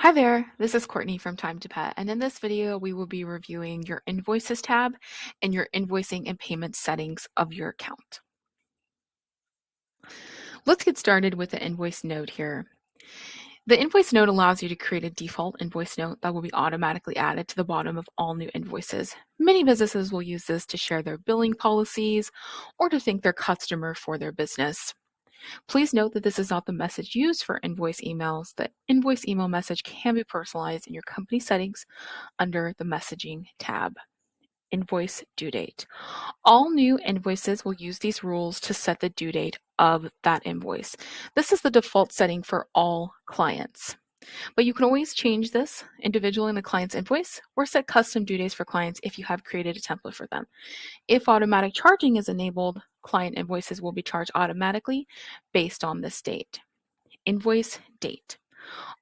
Hi there, this is Courtney from Time to Pet, and in this video we will be reviewing your Invoices tab and your invoicing and payment settings of your account. Let's get started with the Invoice Node here. The Invoice Node allows you to create a default invoice note that will be automatically added to the bottom of all new invoices. Many businesses will use this to share their billing policies or to thank their customer for their business. Please note that this is not the message used for invoice emails. The invoice email message can be personalized in your company settings under the Messaging tab. Invoice due date. All new invoices will use these rules to set the due date of that invoice. This is the default setting for all clients. But you can always change this individually in the client's invoice or set custom due dates for clients if you have created a template for them. If automatic charging is enabled, client invoices will be charged automatically based on this date. Invoice date.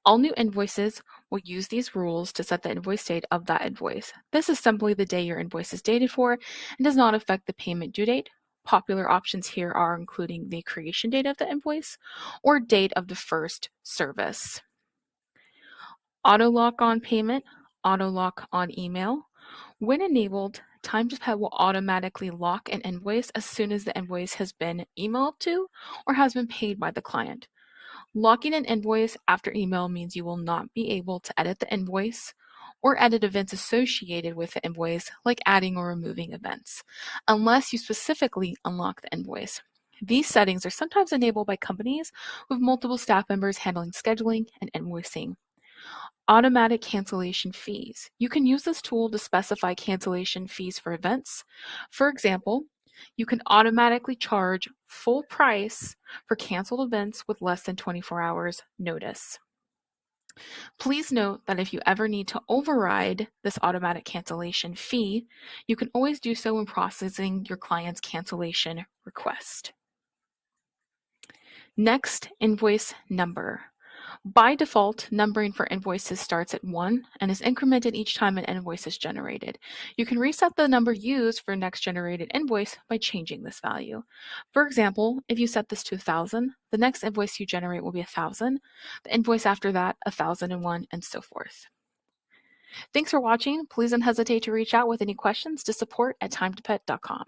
All new invoices will use these rules to set the invoice date of that invoice. This is simply the day your invoice is dated for and does not affect the payment due date. Popular options here are including the creation date of the invoice or date of the first service. Auto lock on payment, auto lock on email. When enabled, Time to Pay will automatically lock an invoice as soon as the invoice has been emailed to or has been paid by the client. Locking an invoice after email means you will not be able to edit the invoice or edit events associated with the invoice, like adding or removing events, unless you specifically unlock the invoice. These settings are sometimes enabled by companies with multiple staff members handling scheduling and invoicing. Automatic cancellation fees. You can use this tool to specify cancellation fees for events. For example, you can automatically charge full price for canceled events with less than 24 hours notice. Please note that if you ever need to override this automatic cancellation fee, you can always do so when processing your client's cancellation request. Next, invoice number. By default, numbering for invoices starts at 1 and is incremented each time an invoice is generated. You can reset the number used for next generated invoice by changing this value. For example, if you set this to 1,000, the next invoice you generate will be 1,000, the invoice after that 1,001, and so forth. Thanks for watching. Please don't hesitate to reach out with any questions to support@timetopet.com.